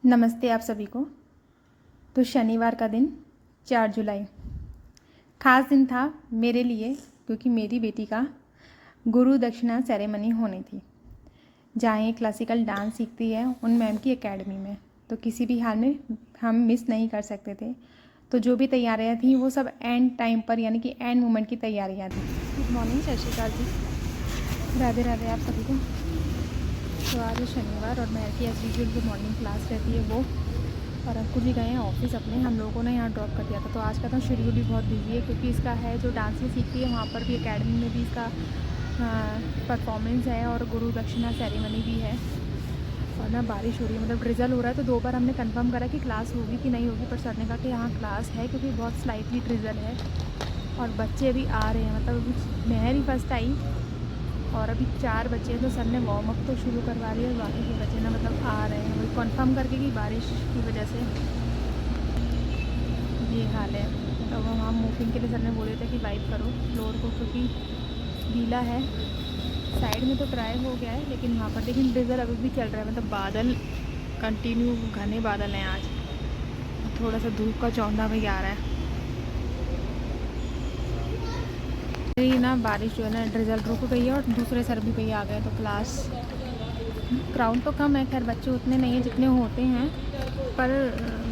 नमस्ते आप सभी को। तो शनिवार का दिन 4 जुलाई ख़ास दिन था मेरे लिए, क्योंकि मेरी बेटी का गुरु दक्षिणा सेरेमनी होनी थी, जहाँ ये क्लासिकल डांस सीखती है उन मैम की एकेडमी में। तो किसी भी हाल में हम मिस नहीं कर सकते थे। तो जो भी तैयारियाँ थी वो सब एंड टाइम पर, यानी कि एंड मोमेंट की तैयारियाँ थी। गुड मॉर्निंग, सत श्री अकाल जी, राधे राधे आप सभी को। तो आज है शनिवार और महर की एज यूजुअल जो मॉर्निंग क्लास रहती है वो, और अंकुर जी गए हैं ऑफिस अपने, हम लोगों ने यहाँ ड्रॉप कर दिया था। तो आज का तो शेड्यूल भी बहुत बिजी है, क्योंकि इसका है जो डांस में सीखती है वहाँ पर भी एकेडमी में भी इसका परफॉर्मेंस है और गुरु दक्षिणा सेरेमनी भी है। और ना बारिश हो रही है, मतलब ड्रिजल हो रहा है। तो 2 बार हमने कंफर्म करा कि क्लास होगी कि नहीं होगी, पर सर ने कहा कि यहाँ क्लास है, क्योंकि बहुत स्लाइटली ड्रिजल है और बच्चे अभी आ रहे हैं। मतलब अभी महर ही फर्स्ट आई और अभी 4 बच्चे हैं। तो सर ने वार्म अप तो शुरू करवा लिया और बाकी के बच्चे ना मतलब आ रहे हैं, वही कंफर्म करके कि बारिश की वजह से ये हाल है। तो वहाँ मूविंग के लिए सर ने बोले थे कि वाइप करो फ्लोर को, क्योंकि गीला है। साइड में तो ड्राई हो गया है, लेकिन वहाँ पर लेकिन ड्रिजल अभी भी चल रहा है। मतलब बादल कंटिन्यू घने बादल हैं आज, थोड़ा सा धूप का चौंधा भी आ रहा है। ये ना बारिश जो है ना, ड्रिजल रुक गई है और दूसरे सर भी भैया आ गए। तो क्लास क्राउड तो कम है, खैर बच्चे उतने नहीं हैं जितने होते हैं, पर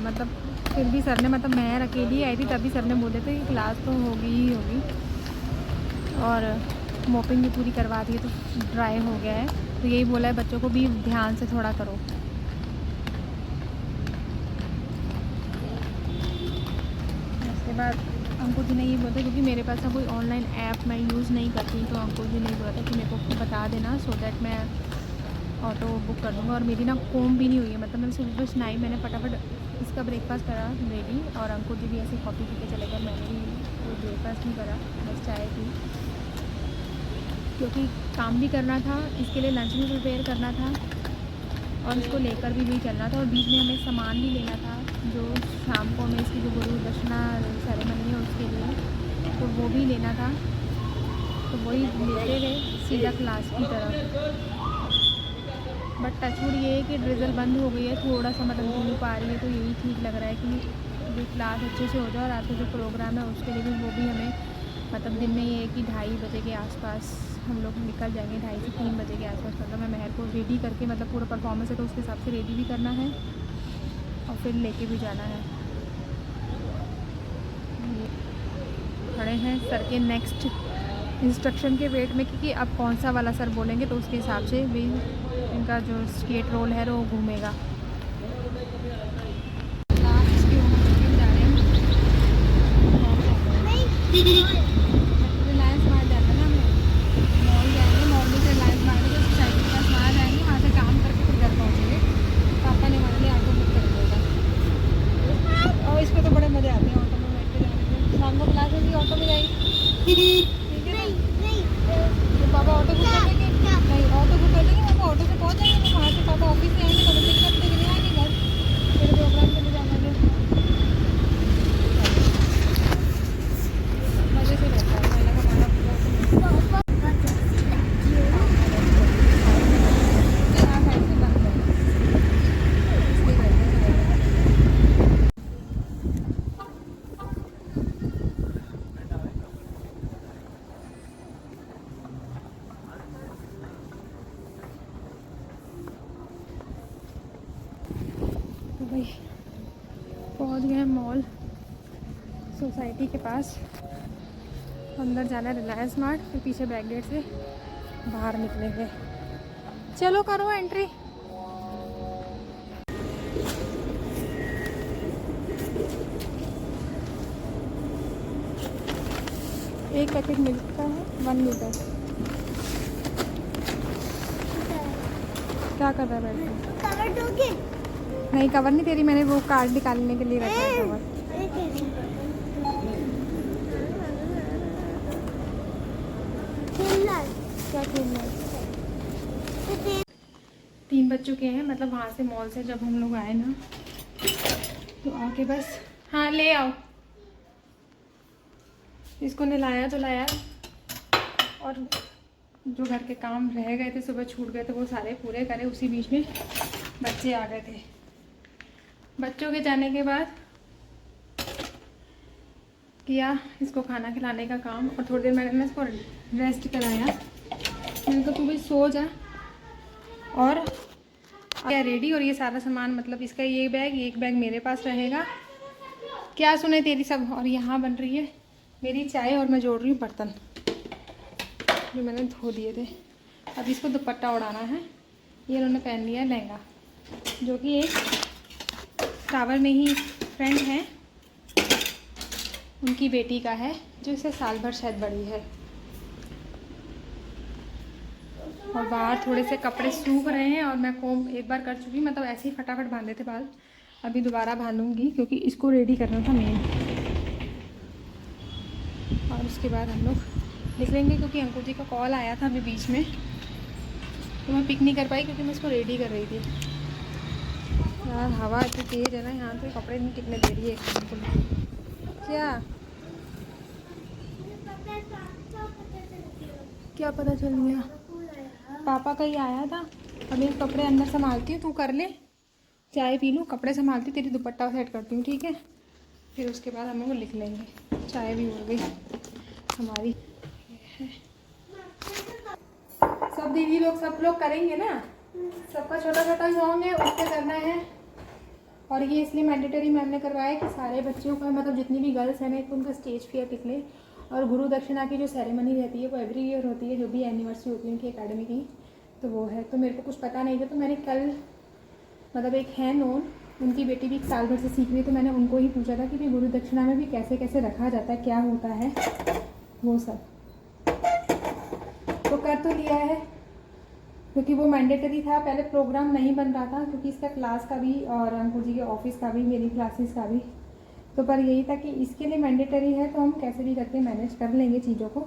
मतलब फिर भी सर ने, मतलब मैं अकेली आई थी तभी सर ने बोले थे कि क्लास तो होगी ही होगी। और मोपिंग भी पूरी करवा दी है, तो ड्राई हो गया है। तो यही बोला है बच्चों को भी ध्यान से थोड़ा करो। उसके बाद अंकुर जी ने ये बोला, क्योंकि मेरे पास ना कोई ऑनलाइन ऐप मैं यूज़ नहीं करती, तो अंकुर जी ने बोला था कि मेरे को बता देना, सो दैट मैं ऑटो बुक कर दूँगा। और मेरी ना कोम भी नहीं हुई है, मतलब मैंने सुबह सुनाई, मैंने फटाफट इसका ब्रेकफास्ट करा रेडी, और अंकुर जी भी ऐसे कॉफ़ी पी के चले गए। मैंने भी कोई ब्रेकफास्ट नहीं करा, बस चाय पी, क्योंकि काम भी करना था, इसके लिए लंच भी प्रिपेयर करना था और इसको लेकर भी चलना था। और बीच में हमें सामान भी लेना था, जो शाम को हमें इसकी जो गुरु दक्षिणा सेरेमनी है उसके लिए, तो वो भी लेना था। तो वही लेते गए सीधा क्लास की तरफ। बट टचवुड ये है कि ड्रिजल बंद हो गई है, थोड़ा सा मतलब धूप आ रही है, तो यही ठीक लग रहा है कि जो क्लास अच्छे से हो जाए। और रात को जो प्रोग्राम है उसके लिए भी, वो भी हमें मतलब दिन में ये है कि 2:30 बजे के आसपास हम लोग निकल जाएंगे, 2:30 से 3 बजे के आसपास। मतलब मैं महर को रेडी करके, मतलब पूरा परफॉर्मेंस है तो उसके हिसाब से रेडी भी करना है और फिर लेके भी जाना है। खड़े हैं सर के नेक्स्ट इंस्ट्रक्शन के वेट में, क्योंकि अब कौन सा वाला सर बोलेंगे तो उसके हिसाब से भी इनका जो स्केट रोल है वो घूमेगा। रिलायंस मार्ट जाना ना, हमें मॉल जाएंगे, मॉल में से रिलायंस मार्ट है, तो सोसाइटी के पास वहाँ जाएंगे, वहाँ से काम करके फिर घर पहुँचेंगे। पापा ने हमारे लिए ऑटो बुक कर दिया। और इस पर तो बड़े मज़े आते हैं ऑटो में बैठ के जाने में। शाम को क्लास होगी, ऑटो में जाएंगे, ठीक है ना? तो पापा ऑटो बुक कर देंगे, नहीं ऑटो बुक कर देंगे, पापा ऑटो से पहुँच जाएंगे, फिर वहाँ से पापा ऑफिस से आएंगे, तो पिक करते नहीं आएंगे घर, फिर प्रोग्राम के लिए जाना है। मज़े से रहता है मेला का हमारा पूरा। तो भाई पहुँच गए मॉल सोसाइटी के पास, अंदर जाना है रिलायंस मार्ट, फिर पीछे बैक गेट से बाहर निकलेंगे। चलो करो एंट्री। एक पैकेट मिलता है 1 लीटर। क्या कर रहा है बैठ के? कवर दोगे? नहीं कवर नहीं, तेरी मैंने वो कार्ड निकालने के लिए रखा है कवर। क्या खेलना है? 3 बज चुके हैं, मतलब वहाँ से मॉल से जब हम लोग आए ना, तो आके बस, हाँ ले आओ, इसको नहलाया धुलाया, और जो घर के काम रह गए थे, सुबह छूट गए थे, वो सारे पूरे करे। उसी बीच में बच्चे आ गए थे, बच्चों के जाने के बाद किया इसको खाना खिलाने का काम, और थोड़ी देर मैंने इसको रेस्ट कराया। मैंने कहा तू भाई सो जा। और क्या रेडी, और ये सारा सामान मतलब इसका ये बैग, एक बैग मेरे पास रहेगा। क्या सुने तेरी सब। और यहाँ बन रही है मेरी चाय, और मैं जोड़ रही हूँ बर्तन जो मैंने धो दिए थे। अब इसको दुपट्टा उड़ाना है। ये उन्होंने पहन लिया है लहंगा, जो कि एक टावर में ही फ्रेंड है, उनकी बेटी का है, जो इससे साल भर शायद बड़ी है। और बाहर थोड़े से कपड़े सूख रहे हैं, और मैं कोम एक बार कर चुकी, मतलब ऐसे ही फटाफट बांधे थे बाल। अभी दोबारा बांधूंगी क्योंकि इसको रेडी करना था मेन। और उसके बाद हम लोग निकलेंगे, क्योंकि अंकुर जी का कॉल आया था अभी बीच में, तो मैं पिक नहीं कर पाई क्योंकि मैं इसको रेडी कर रही थी। यार हवा इतनी तेज़ है ना यहाँ, तो कपड़े नहीं टिकने दे रही है बिल्कुल। क्या पता चल गया? पापा का ही आया था। अभी कपड़े अंदर संभालती हूँ, तू कर ले, चाय पी लूँ, कपड़े संभालती, तेरी दुपट्टा सेट करती हूँ, ठीक है? फिर उसके बाद हम लोग लिख लेंगे। चाय भी हो गई हमारी। सब दीदी लोग सब लोग करेंगे ना, सबका छोटा छोटा सॉन्ग है, उससे करना है। और ये इसलिए मैंडेटरी मैम ने करवाया कि सारे बच्चों का, मतलब जितनी भी गर्ल्स हैं ना, एक उनका स्टेज फियर निकले। और गुरु दक्षिणा की जो सेरेमनी रहती है वो एवरी ईयर होती है, जो भी एनिवर्सरी होती है उनकी एकेडमी की, तो वो है। तो मेरे को कुछ पता नहीं था, तो मैंने कल, मतलब एक है नोन, उनकी बेटी भी 1 साल भर से सीख रही, तो मैंने उनको ही पूछा था कि भाई गुरु दक्षिणा में भी कैसे कैसे रखा जाता है, क्या होता है वो सब। तो कर तो लिया है, क्योंकि वो मैंडेटरी था। पहले प्रोग्राम नहीं बन रहा था क्योंकि इसका क्लास का भी, और अंकुर जी के ऑफिस का भी, मेरी क्लासेस का भी, तो पर यही था कि इसके लिए मैंडेटरी है, तो हम कैसे भी करके मैनेज कर लेंगे चीज़ों को।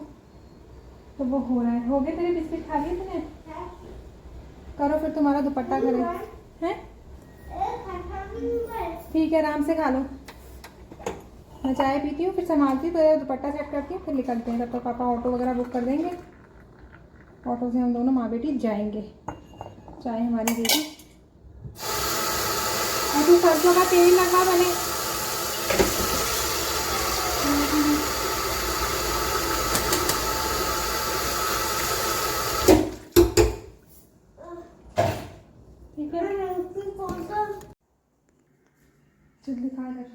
तो वो हो रहा है। हो गए तेरे बिस्किट? खा लिए तूने? करो फिर, तुम्हारा दुपट्टा करे हैं, ठीक है, आराम से खा लो। मैं चाय पीती हूँ, फिर संभालती हूँ, तो दुपट्टा सेट करती हूँ, फिर निकलते हैं। तब तक पापा ऑटो वगैरह बुक कर देंगे, ऑटो से हम दोनों माँ बेटी जाएंगे। चाय हमारी बेटी, और तू सरसों का तेल लगा बने। ठीक है, जल्दी खा कर।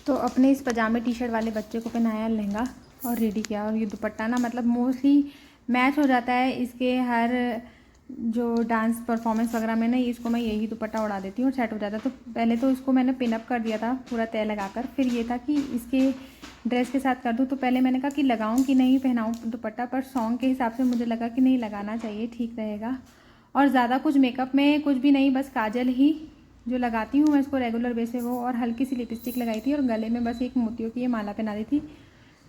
तो अपने इस पजामे टी शर्ट वाले बच्चे को पहनाया लहंगा और रेडी किया। और ये दुपट्टा ना, मतलब मोस्टली मैच हो जाता है इसके हर जो डांस परफॉर्मेंस वगैरह में ना, इसको मैं यही दुपट्टा उड़ा देती हूँ और सेट हो जाता है। तो पहले तो इसको मैंने पिनअप कर दिया था पूरा तय लगाकर, फिर ये था कि इसके ड्रेस के साथ कर दूँ। तो पहले मैंने कहा कि लगाऊँ कि नहीं पहनाऊँ दुपट्टा, पर सॉन्ग के हिसाब से मुझे लगा कि नहीं लगाना चाहिए, ठीक रहेगा। और ज़्यादा कुछ मेकअप में कुछ भी नहीं, बस काजल ही जो लगाती हूँ मैं इसको रेगुलर बेस पे, वो, और हल्की सी लिपस्टिक लगाई थी, और गले में बस एक मोतियों की ये माला पहना दी थी।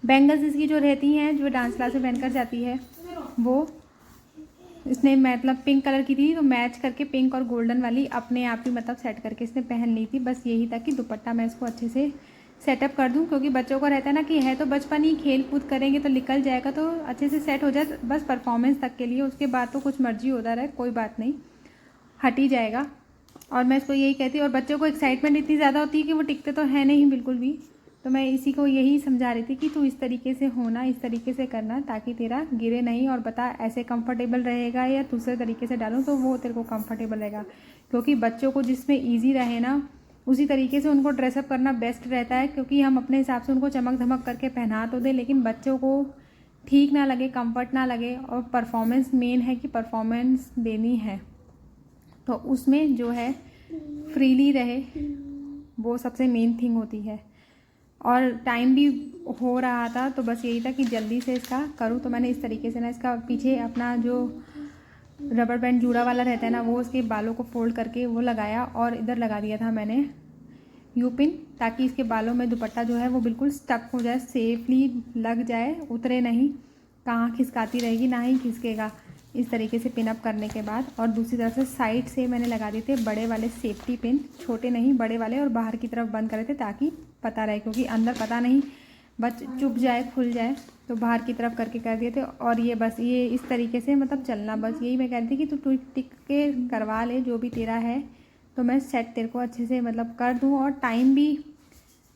बैंगल्स इसकी जो रहती हैं, जो डांस क्लास में पहन कर जाती है, वो इसने मतलब पिंक कलर की थी, तो मैच करके पिंक और गोल्डन वाली अपने आप ही मतलब सेट करके इसने पहन ली थी। बस यही था कि दुपट्टा मैं इसको अच्छे से सेटअप कर दूं, क्योंकि बच्चों को रहता है ना कि है तो बचपन ही, खेल कूद करेंगे तो निकल जाएगा, तो अच्छे से सेट हो जाए बस परफॉर्मेंस तक के लिए। उसके बाद तो कुछ मर्जी होता रहे, कोई बात नहीं, हट ही जाएगा। और मैं इसको यही कहती हूँ। और बच्चों को एक्साइटमेंट इतनी ज़्यादा होती है कि वो टिकते तो है नहीं बिल्कुल भी। तो मैं इसी को यही समझा रही थी कि तू इस तरीके से होना, इस तरीके से करना, ताकि तेरा गिरे नहीं। और बता ऐसे कंफर्टेबल रहेगा या दूसरे तरीके से डालूँ तो वो तेरे को कंफर्टेबल रहेगा, क्योंकि बच्चों को जिसमें ईजी रहे ना, उसी तरीके से उनको ड्रेसअप करना बेस्ट रहता है। क्योंकि हम अपने हिसाब से उनको चमक धमक करके पहना तो दें, लेकिन बच्चों को ठीक ना लगे, कंफर्ट ना लगे, और परफॉर्मेंस मेन है कि परफॉर्मेंस देनी है, तो उसमें जो है फ्रीली रहे, वो सबसे मेन थिंग होती है। और टाइम भी हो रहा था, तो बस यही था कि जल्दी से इसका करूँ। तो मैंने इस तरीके से ना, इसका पीछे अपना जो रबर बैंड जूड़ा वाला रहता है ना, वो उसके बालों को फोल्ड करके वो लगाया, और इधर लगा दिया था मैंने यू पिन, ताकि इसके बालों में दुपट्टा जो है वो बिल्कुल स्टक हो जाए, सेफली लग जाए, उतरे नहीं, कहाँ खिसकाती रहेगी, ना ही खिसकेगा। इस तरीके से पिन अप करने के बाद, और दूसरी तरफ से साइड से मैंने लगा दिए थे बड़े वाले सेफ्टी पिन, छोटे नहीं बड़े वाले, और बाहर की तरफ बंद करे थे ताकि पता रहे, क्योंकि अंदर पता नहीं बस चुप जाए, खुल जाए, तो बाहर की तरफ करके कर दिए थे। और ये बस ये इस तरीके से मतलब चलना, बस यही मैं कह रही थी कि तू टिक के करवा ले जो भी तेरा है, तो मैं सेट तेरे को अच्छे से मतलब कर दूँ। और टाइम भी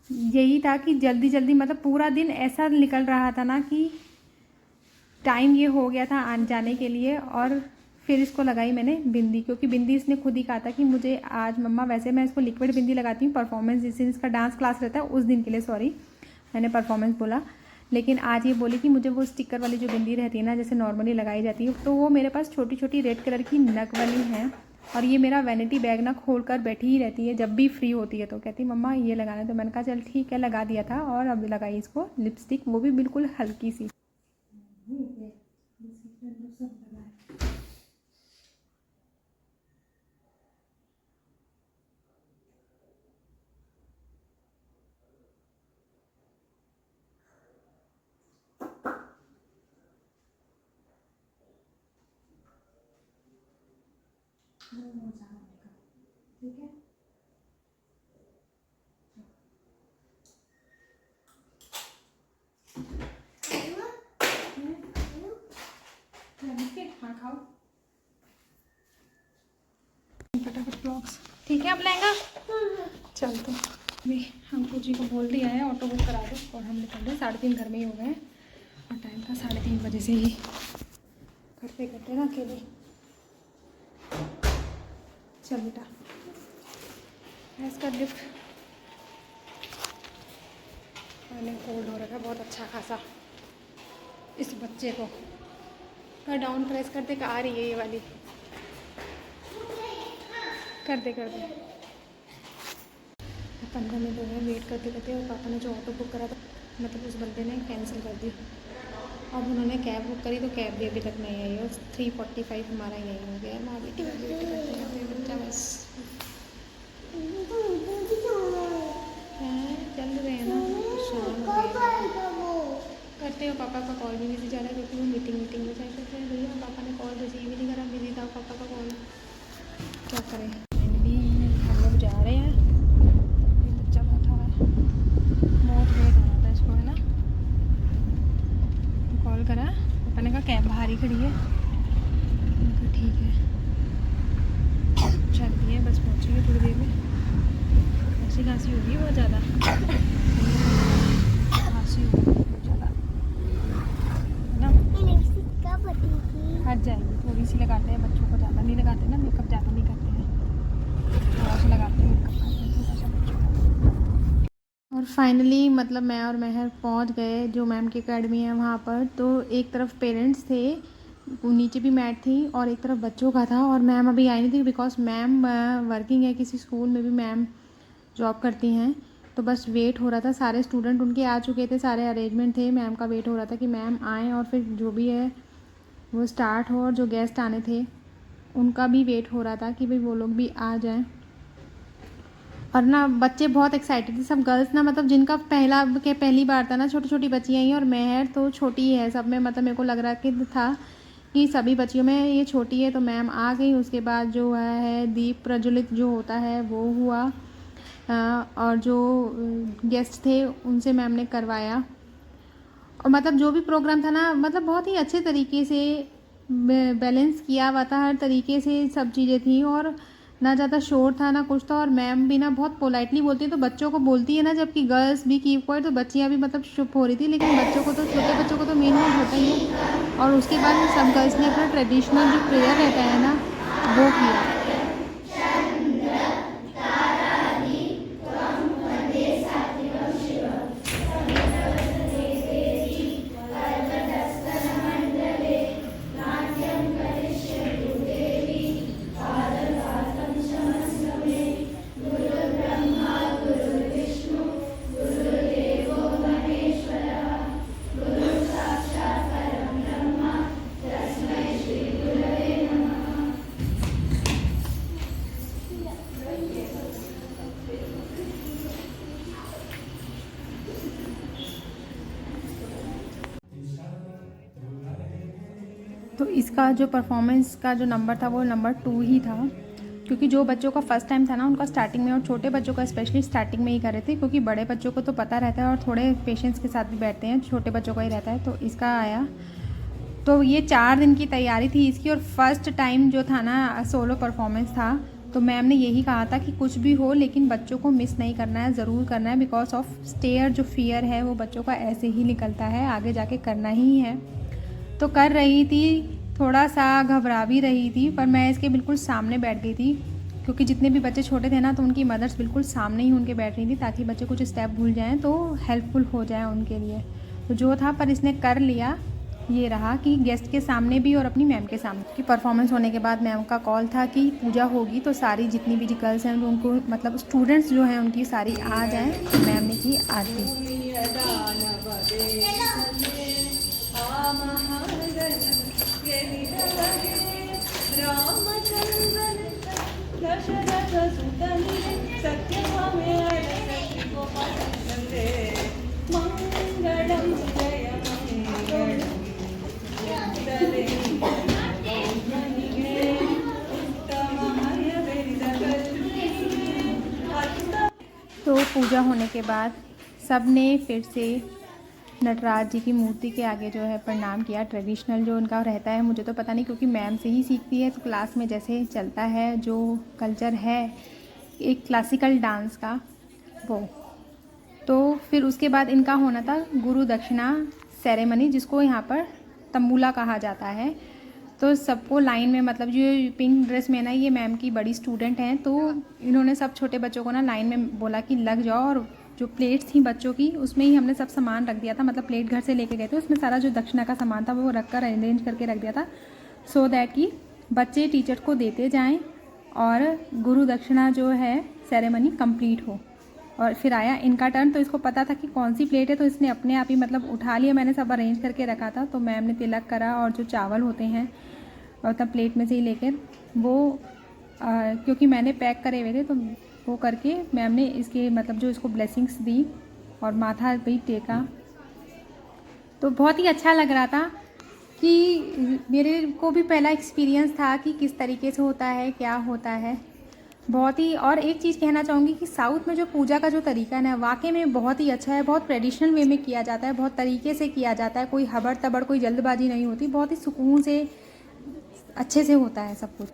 यही था कि जल्दी जल्दी मतलब पूरा दिन ऐसा निकल रहा था ना कि टाइम ये हो गया था आने जाने के लिए। और फिर इसको लगाई मैंने बिंदी, क्योंकि बिंदी इसने खुद ही कहा था कि मुझे आज मम्मा, वैसे मैं इसको लिक्विड बिंदी लगाती हूँ परफॉर्मेंस, जिस दिन इसका डांस क्लास रहता है उस दिन के लिए, सॉरी मैंने परफॉर्मेंस बोला, लेकिन आज ये बोली कि मुझे वो स्टिकर वाली जो बिंदी रहती है ना, जैसे नॉर्मली लगाई जाती है, तो वो मेरे पास छोटी छोटी रेड कलर की नग वाली है। और ये मेरा वैनिटी बैग ना खोल कर बैठी ही रहती है जब भी फ्री होती है, तो कहती मम्मा ये लगाना है, तो मैंने कहा चल ठीक है, लगा दिया था। और अब लगाई इसको लिपस्टिक, वो भी बिल्कुल हल्की सी। ठीक है, हाँ खाओ फटाफट ब्लॉग्स। ठीक है, अब लहंगा चल, तो अभी हमको जी को बोल दिया है ऑटो बुक करा दो और हम निकल रहे, 3:30 घर में ही हो गए और टाइम था 3:30 बजे से ही करते करते ना अकेले। चल बेटा, इसका लिफ्ट मैंने कोल्ड हो रखा है बहुत अच्छा खासा इस बच्चे को। कर डाउन प्रेस करते आ रही है ये वाली, कर दे 15 मिनट हो गए वेट करते करते। और पापा ने जो ऑटो बुक करा था मतलब उस बंदे ने कैंसिल कर दी। अब उन्होंने कैब बुक करी तो कैब भी अभी तक नहीं आई, और 3:45 हमारा यही हो गया है। माँ बेटी का वेट करते करते बच्चा बस चल रहे हैं ना, शाम हो गई। करते हो पापा का कॉल भी बिजी जा रहा है क्योंकि वो मीटिंग में जाए करते हैं। भैया पापा ने कॉल रिसीव ही नहीं करा, बिजी था पापा का कॉल, क्या करें। फाइनली हम लोग जा रहे हैं, ये बच्चा बैठा हुआ है, बहुत वेट हो रहा था इसको, है ना। कॉल करा, पापा ने कहा कैब बाहर ही खड़ी है, तो ठीक है चलती है, बस पहुँचेंगे थोड़ी देर में। ऐसी खांसी होगी बहुत ज़्यादा, खांसी होगी बहुत ज़्यादा, है ना। हट जाएगी, थोड़ी सी लगाते हैं, बच्चों को ज़्यादा नहीं लगाते ना, मेकअप ज़्यादा नहीं करते हैं, थोड़ा सा लगाते हैं मेकअप करते हैं थोड़ा सा बच्चों को। और फाइनली मतलब मैं और महर पहुंच गए जो मैम की अकेडमी है वहाँ पर। तो एक तरफ पेरेंट्स थे, नीचे भी मैट थी, और एक तरफ बच्चों का था। और मैम अभी आई नहीं थी बिकॉज मैम वर्किंग है, किसी स्कूल में भी मैम जॉब करती हैं। तो बस वेट हो रहा था, सारे स्टूडेंट उनके आ चुके थे, सारे अरेंजमेंट थे, मैम का वेट हो रहा था कि मैम आएँ और फिर जो भी है वो स्टार्ट हो। और जो गेस्ट आने थे उनका भी वेट हो रहा था कि भाई वो लोग भी आ जाएं। और ना बच्चे बहुत एक्साइटेड थे, सब गर्ल्स ना, मतलब जिनका पहली बार था ना, छोटी छोटी बच्चियाँ ही, और महर तो छोटी ही है सब में, मतलब मेरे को लग रहा कि था कि सभी बच्चियों में ये छोटी है। तो मैम आ गई, उसके बाद जो है दीप प्रज्वलित जो होता है वो हुआ, और जो गेस्ट थे उनसे मैम ने करवाया। और मतलब जो भी प्रोग्राम था ना, मतलब बहुत ही अच्छे तरीके से बैलेंस किया हुआ था, हर तरीके से सब चीज़ें थी, और ना ज़्यादा शोर था ना कुछ था। और मैम भी ना बहुत पोलाइटली बोलती है, तो बच्चों को बोलती है ना, जबकि गर्ल्स भी कीप क्वाइट, तो बच्चियाँ भी मतलब चुप हो रही थी, लेकिन बच्चों को तो, छोटे बच्चों को तो मेन होता ही है। और उसके बाद सब गर्ल्स ने अपना ट्रेडिशनल जो प्रेयर रहता है ना वो किया। तो इसका जो परफॉर्मेंस का जो नंबर था वो नंबर 2 ही था, क्योंकि जो बच्चों का फर्स्ट टाइम था ना उनका स्टार्टिंग में, और छोटे बच्चों का स्पेशली स्टार्टिंग में ही कर रहे थे, क्योंकि बड़े बच्चों को तो पता रहता है और थोड़े पेशेंस के साथ भी बैठते हैं, छोटे बच्चों का ही रहता है। तो इसका आया, तो ये 4 दिन की तैयारी थी इसकी, और फर्स्ट टाइम जो था ना सोलो परफॉर्मेंस था। तो मैम ने यही कहा था कि कुछ भी हो लेकिन बच्चों को मिस नहीं करना है, ज़रूर करना है, बिकॉज ऑफ स्टेयर जो फियर है वो बच्चों का ऐसे ही निकलता है, आगे जाके करना ही है। तो कर रही थी, थोड़ा सा घबरा भी रही थी, पर मैं इसके बिल्कुल सामने बैठ गई थी, क्योंकि जितने भी बच्चे छोटे थे ना तो उनकी मदर्स बिल्कुल सामने ही उनके बैठ रही थी, ताकि बच्चे कुछ स्टेप भूल जाएँ तो हेल्पफुल हो जाए उनके लिए। तो जो था, पर इसने कर लिया। ये रहा कि गेस्ट के सामने भी और अपनी मैम के सामने की परफॉर्मेंस होने के बाद मैम का कॉल था कि पूजा होगी, तो सारी जितनी भी गर्ल्स हैं उनको, मतलब स्टूडेंट्स जो हैं उनकी सारी आ जाएं। मैम ने की आरती। तो पूजा होने के बाद सब ने फिर से नटराज जी की मूर्ति के आगे जो है प्रणाम किया। ट्रेडिशनल जो उनका रहता है, मुझे तो पता नहीं, क्योंकि मैम से ही सीखती है, तो क्लास में जैसे चलता है जो कल्चर है एक क्लासिकल डांस का वो। तो फिर उसके बाद इनका होना था गुरु दक्षिणा सेरेमनी, जिसको यहाँ पर तंबूला कहा जाता है। तो सबको लाइन में, मतलब जो पिंक ड्रेस में ना, ये मैम की बड़ी स्टूडेंट हैं, तो इन्होंने सब छोटे बच्चों को ना लाइन में बोला कि लग जाओ, और जो प्लेट्स थी बच्चों की उसमें ही हमने सब सामान रख दिया था, मतलब प्लेट घर से लेके गए थे, उसमें सारा जो दक्षिणा का सामान था वो रख कर अरेंज करके रख दिया था, सो दैट कि बच्चे टीचर को देते जाएं और गुरु दक्षिणा जो है सेरेमनी कंप्लीट हो। और फिर आया इनका टर्न, तो इसको पता था कि कौन सी प्लेट है, तो इसने अपने आप ही मतलब उठा लिया, मैंने सब अरेंज करके रखा था। तो मैम ने तिलक करा, और जो चावल होते हैं और तब प्लेट में से ही लेकर वो क्योंकि मैंने पैक करे हुए थे, तो वो करके मैम ने इसके मतलब जो इसको ब्लेसिंग्स दी और माथा भी टेका। तो बहुत ही अच्छा लग रहा था कि मेरे को भी पहला एक्सपीरियंस था कि किस तरीके से होता है, क्या होता है, बहुत ही। और एक चीज़ कहना चाहूँगी कि साउथ में जो पूजा का जो तरीका है ना, वाकई में बहुत ही अच्छा है, बहुत ट्रेडिशनल वे में किया जाता है, बहुत तरीके से किया जाता है, कोई हबड़ तबड़, कोई जल्दबाजी नहीं होती, बहुत ही सुकून से अच्छे से होता है सब कुछ।